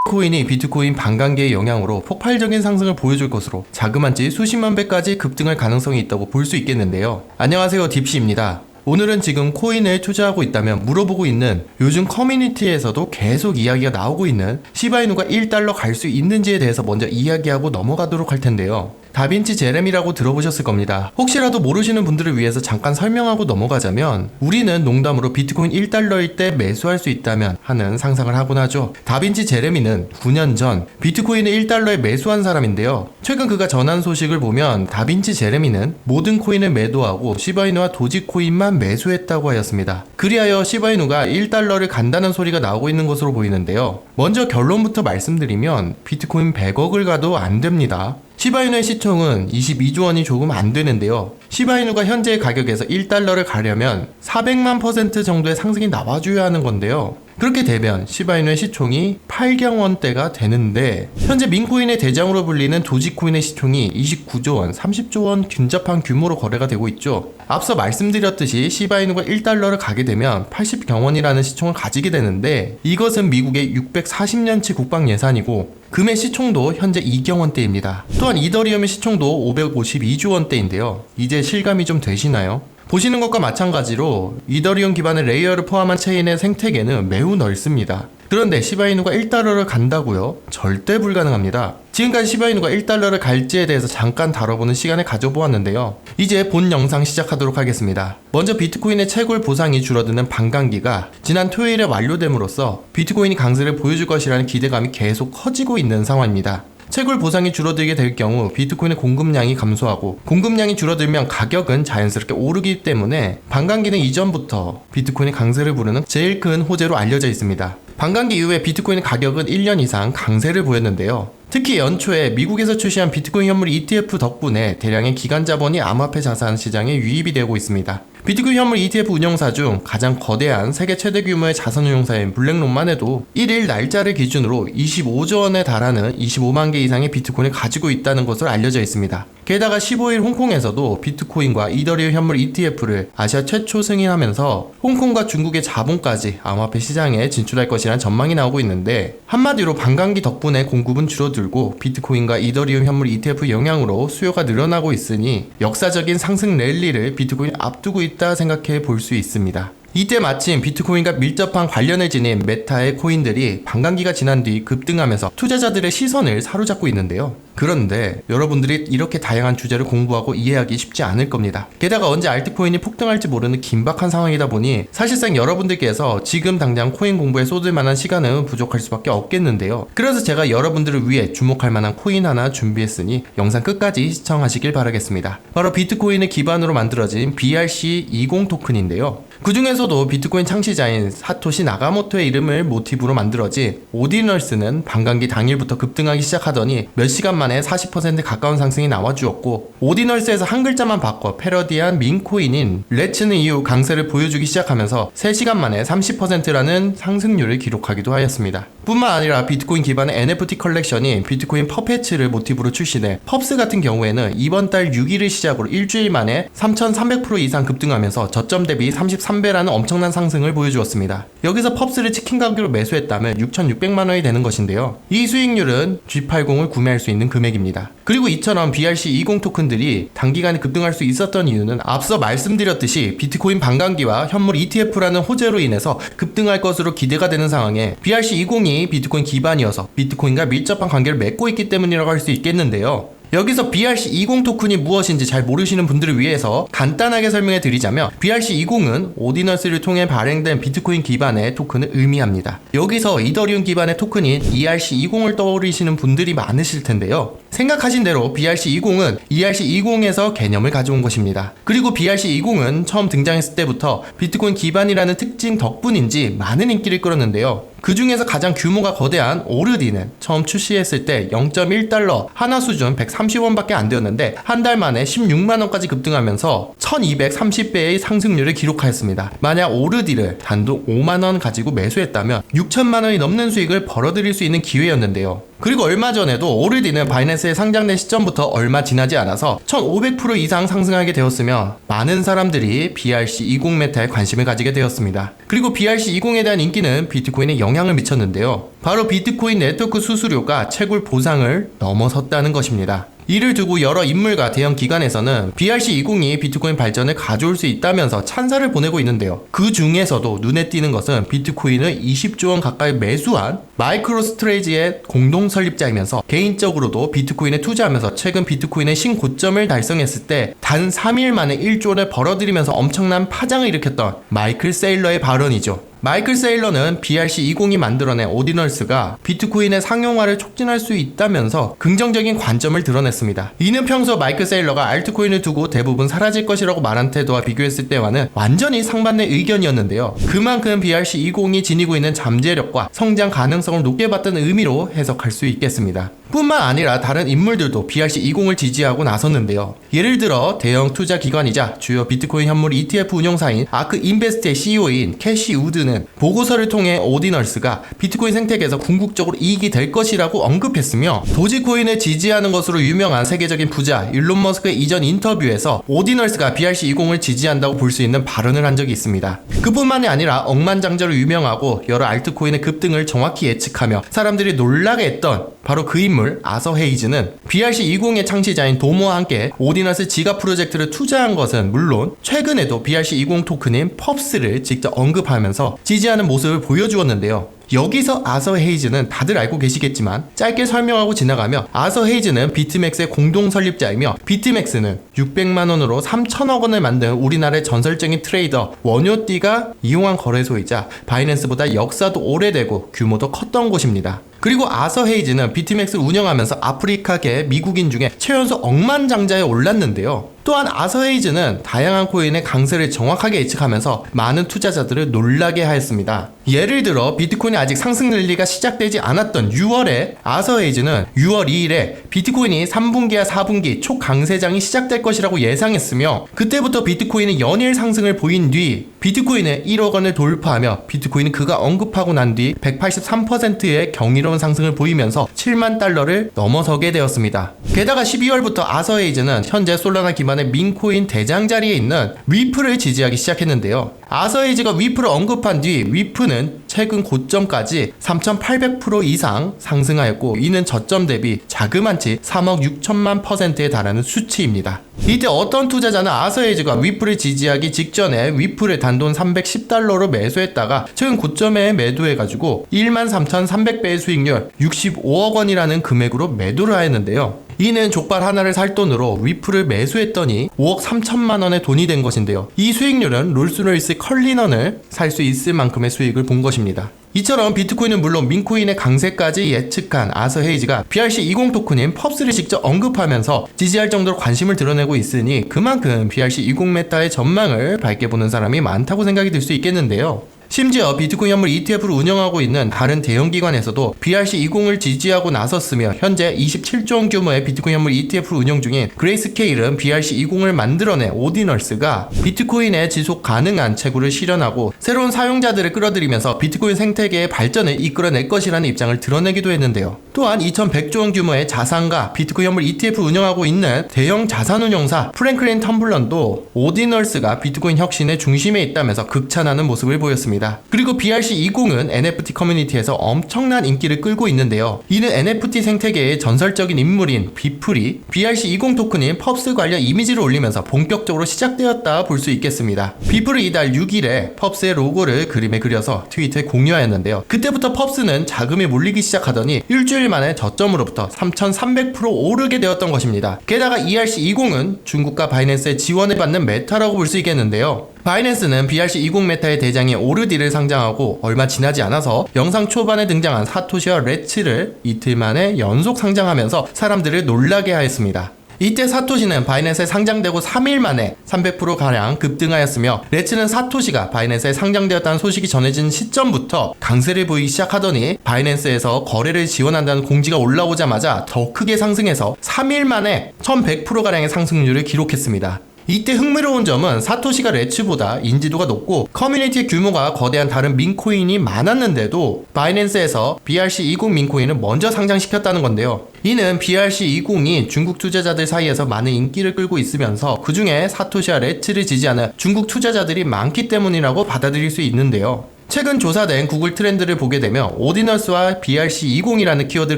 코인이 비트코인 반감기의 영향으로 폭발적인 상승을 보여줄 것으로 자그만치 수십만 배까지 급등할 가능성이 있다고 볼 수 있겠는데요. 안녕하세요, 딥시입니다. 오늘은 지금 코인을 투자하고 있다면 물어보고 있는, 요즘 커뮤니티에서도 계속 이야기가 나오고 있는 시바이누가 1달러 갈 수 있는지에 대해서 먼저 이야기하고 넘어가도록 할 텐데요. 다빈치 제레미라고 들어보셨을 겁니다. 혹시라도 모르시는 분들을 위해서 잠깐 설명하고 넘어가자면, 우리는 농담으로 비트코인 1달러일 때 매수할 수 있다면 하는 상상을 하곤 하죠. 다빈치 제레미는 9년 전 비트코인을 1달러에 매수한 사람인데요. 최근 그가 전한 소식을 보면 다빈치 제레미는 모든 코인을 매도하고 시바이누와 도지코인만 매수했다고 하였습니다. 그리하여 시바이누가 1달러를 간다는 소리가 나오고 있는 것으로 보이는데요. 먼저 결론부터 말씀드리면 비트코인 100억을 가도 안 됩니다. 시바이누의 시총은 22조 원이 조금 안 되는데요. 시바이누가 현재의 가격에서 1달러를 가려면 400만 % 정도의 상승이 나와줘야 하는 건데요. 그렇게 되면 시바이누의 시총이 8경원대가 되는데, 현재 민코인의 대장으로 불리는 도지코인의 시총이 29조 원, 30조 원 근접한 규모로 거래가 되고 있죠. 앞서 말씀드렸듯이 시바이누가 1달러를 가게 되면 80경원이라는 시총을 가지게 되는데, 이것은 미국의 640년치 국방 예산이고 금의 시총도 현재 2경원대입니다. 또한 이더리움의 시총도 552조 원대인데요. 이제 실감이 좀 되시나요? 보시는 것과 마찬가지로 이더리움 기반의 레이어를 포함한 체인의 생태계는 매우 넓습니다. 그런데 시바이누가 1달러를 간다고요? 절대 불가능합니다. 지금까지 시바이누가 1달러를 갈지에 대해서 잠깐 다뤄보는 시간을 가져보았는데요. 이제 본 영상 시작하도록 하겠습니다. 먼저 비트코인의 채굴 보상이 줄어드는 반감기가 지난 토요일에 완료됨으로써 비트코인이 강세를 보여줄 것이라는 기대감이 계속 커지고 있는 상황입니다. 채굴 보상이 줄어들게 될 경우 비트코인의 공급량이 감소하고, 공급량이 줄어들면 가격은 자연스럽게 오르기 때문에 반감기는 이전부터 비트코인의 강세를 부르는 제일 큰 호재로 알려져 있습니다. 반감기 이후에 비트코인 가격은 1년 이상 강세를 보였는데요. 특히 연초에 미국에서 출시한 비트코인 현물 ETF 덕분에 대량의 기관 자본이 암호화폐 자산 시장에 유입이 되고 있습니다. 비트코인 현물 ETF 운용사 중 가장 거대한 세계 최대 규모의 자산 운용사인 블랙록만 해도 1일 날짜를 기준으로 25조 원에 달하는 25만 개 이상의 비트코인을 가지고 있다는 것으로 알려져 있습니다. 게다가 15일 홍콩에서도 비트코인과 이더리움 현물 ETF를 아시아 최초 승인하면서 홍콩과 중국의 자본까지 암호화폐 시장에 진출할 것이라는 전망이 나오고 있는데, 한마디로 반감기 덕분에 공급은 줄어들고 비트코인과 이더리움 현물 ETF 영향으로 수요가 늘어나고 있으니 역사적인 상승 랠리를 비트코인이 앞두고 있다 생각해 볼 수 있습니다. 이때 마침 비트코인과 밀접한 관련을 지닌 메타의 코인들이 반감기가 지난 뒤 급등하면서 투자자들의 시선을 사로잡고 있는데요. 그런데 여러분들이 이렇게 다양한 주제를 공부하고 이해하기 쉽지 않을 겁니다. 게다가 언제 알트코인이 폭등할지 모르는 긴박한 상황이다 보니 사실상 여러분들께서 지금 당장 코인 공부에 쏟을 만한 시간은 부족할 수밖에 없겠는데요. 그래서 제가 여러분들을 위해 주목할 만한 코인 하나 준비했으니 영상 끝까지 시청하시길 바라겠습니다. 바로 비트코인을 기반으로 만들어진 BRC20 토큰인데요. 그 중에서도 비트코인 창시자인 사토시 나가모토의 이름을 모티브로 만들어진 오디널스는 반감기 당일부터 급등하기 시작하더니 몇 시간 만에 40% 가까운 상승이 나와주었고, 오디널스에서 한 글자만 바꿔 패러디한 민코인인 레츠는 이후 강세를 보여주기 시작하면서 3시간 만에 30%라는 상승률을 기록하기도 하였습니다. 뿐만 아니라 비트코인 기반의 NFT 컬렉션인 비트코인 퍼페츠를 모티브로 출시된 펍스 같은 경우에는 이번 달 6일을 시작으로 일주일 만에 3,300% 이상 급등하면서 저점 대비 33배라는 엄청난 상승을 보여주었습니다. 여기서 펍스를 치킨 가격으로 매수했다면 6,600만원이 되는 것인데요. 이 수익률은 G80을 구매할 수 있는 금액입니다. 그리고 이처럼 BRC20 토큰들이 단기간에 급등할 수 있었던 이유는 앞서 말씀드렸듯이 비트코인 반감기와 현물 ETF라는 호재로 인해서 급등할 것으로 기대가 되는 상황에 BRC20이 비트코인 기반이어서 비트코인과 밀접한 관계를 맺고 있기 때문이라고 할 수 있겠는데요. 여기서 BRC20 토큰이 무엇인지 잘 모르시는 분들을 위해서 간단하게 설명해 드리자면, BRC20은 오디널스를 통해 발행된 비트코인 기반의 토큰을 의미합니다. 여기서 이더리움 기반의 토큰인 ERC20을 떠올리시는 분들이 많으실 텐데요. 생각하신 대로 BRC20은 ERC20에서 개념을 가져온 것입니다. 그리고 BRC20은 처음 등장했을 때부터 비트코인 기반이라는 특징 덕분인지 많은 인기를 끌었는데요. 그 중에서 가장 규모가 거대한 오르디는 처음 출시했을 때 0.1달러 하나 수준 130원밖에 안 되었는데 한 달 만에 16만원까지 급등하면서 1230배의 상승률을 기록하였습니다. 만약 오르디를 단독 5만원 가지고 매수했다면 6천만원이 넘는 수익을 벌어들일 수 있는 기회였는데요. 그리고 얼마 전에도 오르디는 바이낸스에 상장된 시점부터 얼마 지나지 않아서 1500% 이상 상승하게 되었으며 많은 사람들이 BRC20 메타에 관심을 가지게 되었습니다. 그리고 BRC20에 대한 인기는 비트코인에 영향을 미쳤는데요. 바로 비트코인 네트워크 수수료가 채굴 보상을 넘어섰다는 것입니다. 이를 두고 여러 인물과 대형 기관에서는 BRC20이 비트코인 발전을 가져올 수 있다면서 찬사를 보내고 있는데요. 그 중에서도 눈에 띄는 것은 비트코인을 20조 원 가까이 매수한 마이크로스트레이지의 공동 설립자이면서 개인적으로도 비트코인에 투자하면서 최근 비트코인의 신고점을 달성했을 때 단 3일 만에 1조 원을 벌어들이면서 엄청난 파장을 일으켰던 마이클 세일러의 발언이죠. 마이클 세일러는 BRC20이 만들어낸 오디널스가 비트코인의 상용화를 촉진할 수 있다면서 긍정적인 관점을 드러냈습니다. 이는 평소 마이클 세일러가 알트코인을 두고 대부분 사라질 것이라고 말한 태도와 비교했을 때와는 완전히 상반된 의견이었는데요. 그만큼 BRC20이 지니고 있는 잠재력과 성장 가능성을 높게 봤다는 의미로 해석할 수 있겠습니다. 뿐만 아니라 다른 인물들도 BRC20을 지지하고 나섰는데요. 예를 들어 대형 투자 기관이자 주요 비트코인 현물 ETF 운용사인 아크 인베스트의 CEO인 캐시 우드는 보고서를 통해 오디널스가 비트코인 생태계에서 궁극적으로 이익이 될 것이라고 언급했으며, 도지코인을 지지하는 것으로 유명한 세계적인 부자 일론 머스크의 이전 인터뷰에서 오디널스가 BRC20을 지지한다고 볼 수 있는 발언을 한 적이 있습니다. 그뿐만이 아니라 억만장자로 유명하고 여러 알트코인의 급등을 정확히 예측하며 사람들이 놀라게 했던 바로 그 인물 아서 헤이즈는 BRC20의 창시자인 도모와 함께 오디널스 지가 프로젝트를 투자한 것은 물론 최근에도 BRC20 토큰인 펍스를 직접 언급하면서 지지하는 모습을 보여주었는데요. 여기서 아서 헤이즈는 다들 알고 계시겠지만 짧게 설명하고 지나가며, 아서 헤이즈는 비트맥스의 공동 설립자이며 비트맥스는 600만원으로 3천억원을 만든 우리나라의 전설적인 트레이더 원효띠가 이용한 거래소이자 바이낸스보다 역사도 오래되고 규모도 컸던 곳입니다. 그리고 아서 헤이즈는 비트맥스를 운영하면서 아프리카계 미국인 중에 최연소 억만장자에 올랐는데요. 또한 아서 헤이즈는 다양한 코인의 강세를 정확하게 예측하면서 많은 투자자들을 놀라게 하였습니다. 예를 들어 비트코인이 아직 상승 랠리가 시작되지 않았던 6월에 아서 헤이즈는 6월 2일에 비트코인이 3분기와 4분기 초강세장이 시작될 것이라고 예상했으며, 그때부터 비트코인은 연일 상승을 보인 뒤 비트코인은 1억 원을 돌파하며 비트코인은 그가 언급하고 난 뒤 183%의 경이로운 상승을 보이면서 7만 달러를 넘어서게 되었습니다. 게다가 12월부터 아서 헤이즈는 현재 솔라나 기반의 민코인 대장 자리에 있는 위프를 지지하기 시작했는데요. 아서 헤이즈가 위프를 언급한 뒤 위프는 최근 고점까지 3,800% 이상 상승하였고, 이는 저점 대비 자그만치 3억 6천만 %에 달하는 수치입니다. 이때 어떤 투자자는 아서 헤이즈가 위프를 지지하기 직전에 위프를 단돈 310달러로 매수했다가 최근 고점에 매도해가지고 13,300배의 수익률 65억 원이라는 금액으로 매도를 하였는데요. 이는 족발 하나를 살 돈으로 위프를 매수했더니 5억 3천만 원의 돈이 된 것인데요. 이 수익률은 롤스로이스 컬리넌을 살 수 있을 만큼의 수익을 본 것입니다. 이처럼 비트코인은 물론 민코인의 강세까지 예측한 아서 헤이즈가 BRC20 토큰인 펍스를 직접 언급하면서 지지할 정도로 관심을 드러내고 있으니 그만큼 BRC20 메타의 전망을 밝게 보는 사람이 많다고 생각이 들 수 있겠는데요. 심지어 비트코인 현물 ETF를 운영하고 있는 다른 대형 기관에서도 BRC20을 지지하고 나섰으며, 현재 27조 원 규모의 비트코인 현물 ETF를 운영 중인 그레이스케일은 BRC20을 만들어낸 오디널스가 비트코인의 지속 가능한 채굴을 실현하고 새로운 사용자들을 끌어들이면서 비트코인 생태계의 발전을 이끌어낼 것이라는 입장을 드러내기도 했는데요. 또한 2100조 원 규모의 자산과 비트코인 현물 ETF를 운영하고 있는 대형 자산운용사 프랭클린 텀블런도 오디널스가 비트코인 혁신의 중심에 있다면서 극찬하는 모습을 보였습니다. 그리고 BRC20은 NFT 커뮤니티에서 엄청난 인기를 끌고 있는데요. 이는 NFT 생태계의 전설적인 인물인 비플이 BRC20 토큰인 펍스 관련 이미지를 올리면서 본격적으로 시작되었다 볼 수 있겠습니다. 비플은 이달 6일에 펍스의 로고를 그림에 그려서 트위터에 공유하였는데요. 그때부터 펍스는 자금이 몰리기 시작하더니 일주일 만에 저점으로부터 3,300% 오르게 되었던 것입니다. 게다가 ERC20은 중국과 바이낸스의 지원을 받는 메타라고 볼 수 있겠는데요. 바이낸스는 BRC20 메타의 대장인 오르디를 상장하고 얼마 지나지 않아서 영상 초반에 등장한 사토시와 레츠를 이틀 만에 연속 상장하면서 사람들을 놀라게 하였습니다. 이때 사토시는 바이낸스에 상장되고 3일 만에 300%가량 급등하였으며, 레츠는 사토시가 바이낸스에 상장되었다는 소식이 전해진 시점부터 강세를 보이기 시작하더니 바이낸스에서 거래를 지원한다는 공지가 올라오자마자 더 크게 상승해서 3일 만에 1100%가량의 상승률을 기록했습니다. 이때 흥미로운 점은 사토시가 레츠보다 인지도가 높고 커뮤니티 규모가 거대한 다른 민코인이 많았는데도 바이낸스에서 BRC20 민코인을 먼저 상장시켰다는 건데요. 이는 BRC20이 중국 투자자들 사이에서 많은 인기를 끌고 있으면서 그 중에 사토시와 레츠를 지지하는 중국 투자자들이 많기 때문이라고 받아들일 수 있는데요. 최근 조사된 구글 트렌드를 보게 되면 오디너스와 BRC20이라는 키워드를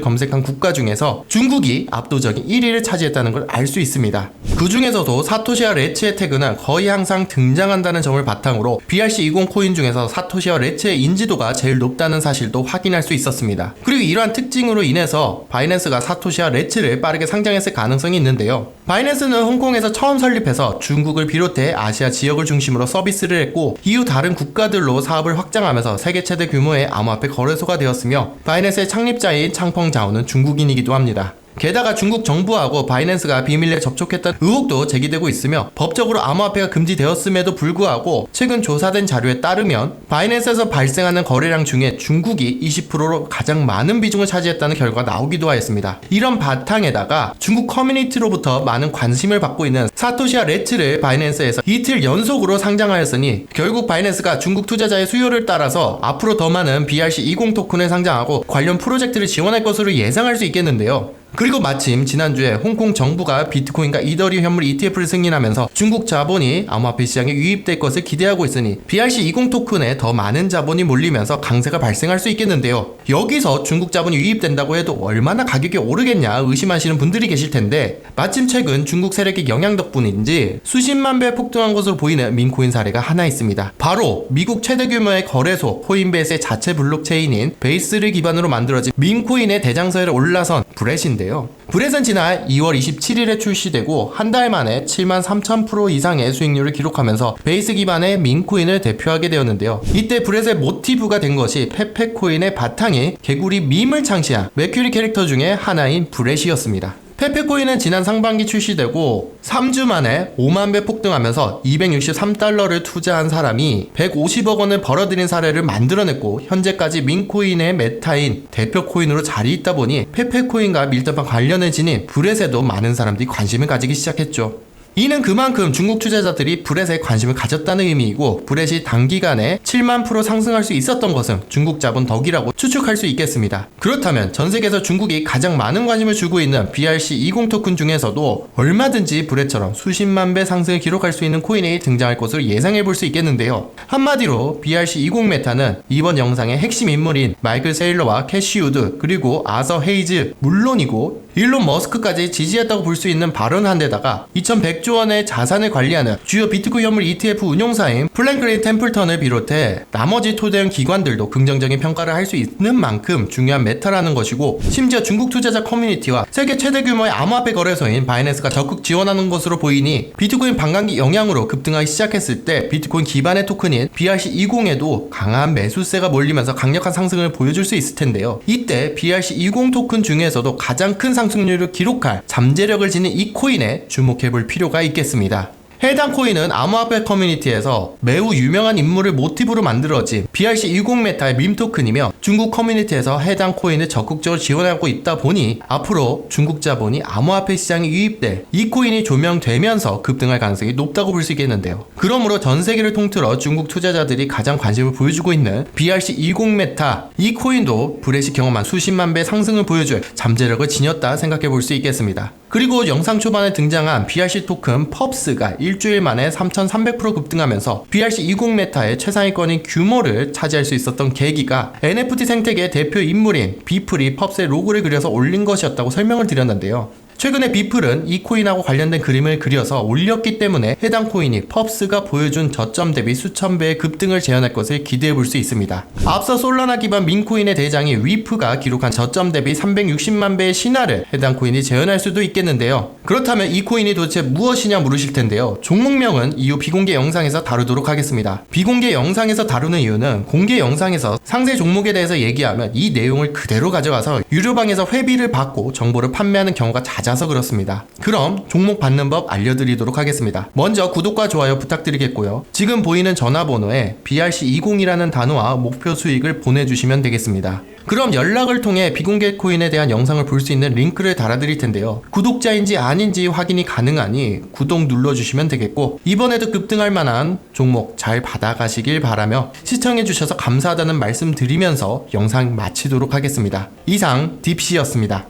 검색한 국가 중에서 중국이 압도적인 1위를 차지했다는 걸 알 수 있습니다. 그 중에서도 사토시와 레츠의 태그는 거의 항상 등장한다는 점을 바탕으로 BRC20 코인 중에서 사토시와 레츠의 인지도가 제일 높다는 사실도 확인할 수 있었습니다. 그리고 이러한 특징으로 인해서 바이낸스가 사토시와 레츠를 빠르게 상장했을 가능성이 있는데요. 바이낸스는 홍콩에서 처음 설립해서 중국을 비롯해 아시아 지역을 중심으로 서비스를 했고 이후 다른 국가들로 사업을 확장하면서 세계 최대 규모의 암호화폐 거래소가 되었으며 바이낸스의 창립자인 창펑 자오는 중국인이기도 합니다. 게다가 중국 정부하고 바이낸스가 비밀리에 접촉했던 의혹도 제기되고 있으며 법적으로 암호화폐가 금지되었음에도 불구하고 최근 조사된 자료에 따르면 바이낸스에서 발생하는 거래량 중에 중국이 20%로 가장 많은 비중을 차지했다는 결과가 나오기도 하였습니다. 이런 바탕에다가 중국 커뮤니티로부터 많은 관심을 받고 있는 사토시와 레츠를 바이낸스에서 이틀 연속으로 상장하였으니 결국 바이낸스가 중국 투자자의 수요를 따라서 앞으로 더 많은 BRC20 토큰을 상장하고 관련 프로젝트를 지원할 것으로 예상할 수 있겠는데요. 그리고 마침 지난주에 홍콩 정부가 비트코인과 이더리움 현물 ETF를 승인하면서 중국 자본이 암호화폐 시장에 유입될 것을 기대하고 있으니 BRC20 토큰에 더 많은 자본이 몰리면서 강세가 발생할 수 있겠는데요. 여기서 중국 자본이 유입된다고 해도 얼마나 가격이 오르겠냐 의심하시는 분들이 계실 텐데 마침 최근 중국 세력의 영향 덕분인지 수십만 배 폭등한 것으로 보이는 민코인 사례가 하나 있습니다. 바로 미국 최대 규모의 거래소 코인베이스의 자체 블록체인인 베이스를 기반으로 만들어진 민코인의 대장서에 올라선 브렛인데요. 브렛은 지난 2월 27일에 출시되고 한 달 만에 73,000% 이상의 수익률을 기록하면서 베이스 기반의 민코인을 대표하게 되었는데요. 이때 브렛의 모티브가 된 것이 페페코인의 바탕에 개구리 밈을 창시한 메큐리 캐릭터 중에 하나인 브렛이었습니다. 페페코인은 지난 상반기 출시되고 3주 만에 5만 배 폭등하면서 263달러를 투자한 사람이 150억 원을 벌어들인 사례를 만들어냈고 현재까지 민코인의 메타인 대표 코인으로 자리 있다 보니 페페코인과 밀접한 관련을 지닌 브렛에도 많은 사람들이 관심을 가지기 시작했죠. 이는 그만큼 중국 투자자들이 브렛에 관심을 가졌다는 의미이고 브렛이 단기간에 7만 % 상승할 수 있었던 것은 중국 자본 덕이라고 추측할 수 있겠습니다. 그렇다면 전 세계에서 중국이 가장 많은 관심을 주고 있는 BRC20 토큰 중에서도 얼마든지 브렛처럼 수십만 배 상승을 기록할 수 있는 코인이 등장할 것으로 예상해 볼 수 있겠는데요. 한마디로 BRC20 메타는 이번 영상의 핵심 인물인 마이클 세일러와 캐시 우드 그리고 아서 헤이즈 물론이고 일론 머스크까지 지지했다고 볼 수 있는 발언한 데다가 2100조 원의 자산을 관리하는 주요 비트코인 현물 ETF 운용사인 플랭클린 템플턴을 비롯해 나머지 토대형 기관들도 긍정적인 평가를 할 수 있는 만큼 중요한 메타라는 것이고 심지어 중국 투자자 커뮤니티와 세계 최대 규모의 암호화폐 거래소인 바이낸스가 적극 지원하는 것으로 보이니 비트코인 반감기 영향으로 급등하기 시작했을 때 비트코인 기반의 토큰인 BRC20에도 강한 매수세가 몰리면서 강력한 상승을 보여줄 수 있을 텐데요. 이때 BRC20 토큰 중에서도 가장 큰 상승률을 기록할 잠재력을 지닌 이 코인에 주목해볼 필요가 있겠습니다. 해당 코인은 암호화폐 커뮤니티에서 매우 유명한 인물을 모티브로 만들어진 BRC20 메타의 밈 토큰이며 중국 커뮤니티에서 해당 코인을 적극적으로 지원하고 있다 보니 앞으로 중국 자본이 암호화폐 시장에 유입될 이 코인이 조명되면서 급등할 가능성이 높다고 볼 수 있겠는데요. 그러므로 전 세계를 통틀어 중국 투자자들이 가장 관심을 보여주고 있는 BRC20 메타 이 코인도 브렛이 경험한 수십만 배 상승을 보여줄 잠재력을 지녔다 생각해 볼 수 있겠습니다. 그리고 영상 초반에 등장한 BRC 토큰 펍스가 일주일 만에 3,300% 급등하면서 BRC20 메타의 최상위권인 규모를 차지할 수 있었던 계기가 NFT 생태계의 대표 인물인 비플이 펍스의 로고를 그려서 올린 것이었다고 설명을 드렸는데요. 최근에 비플은 이 코인하고 관련된 그림을 그려서 올렸기 때문에 해당 코인이 펍스가 보여준 저점 대비 수천 배의 급등을 재현할 것을 기대해 볼 수 있습니다. 앞서 솔라나 기반 민코인의 대장인 위프가 기록한 저점 대비 360만 배의 신화를 해당 코인이 재현할 수도 있겠는데요. 그렇다면 이 코인이 도대체 무엇이냐 물으실 텐데요. 종목명은 이후 비공개 영상에서 다루도록 하겠습니다. 비공개 영상에서 다루는 이유는 공개 영상에서 상세 종목에 대해서 얘기하면 이 내용을 그대로 가져가서 유료방에서 회비를 받고 정보를 판매하는 경우가 잦아 맞아서 그렇습니다. 그럼 종목 받는 법 알려드리도록 하겠습니다. 먼저 구독과 좋아요 부탁드리겠고요. 지금 보이는 전화번호에 BRC20이라는 단어와 목표 수익을 보내주시면 되겠습니다. 그럼 연락을 통해 비공개 코인에 대한 영상을 볼 수 있는 링크를 달아드릴 텐데요. 구독자인지 아닌지 확인이 가능하니 구독 눌러주시면 되겠고, 이번에도 급등할 만한 종목 잘 받아가시길 바라며 시청해주셔서 감사하다는 말씀 드리면서 영상 마치도록 하겠습니다. 이상 딥시였습니다.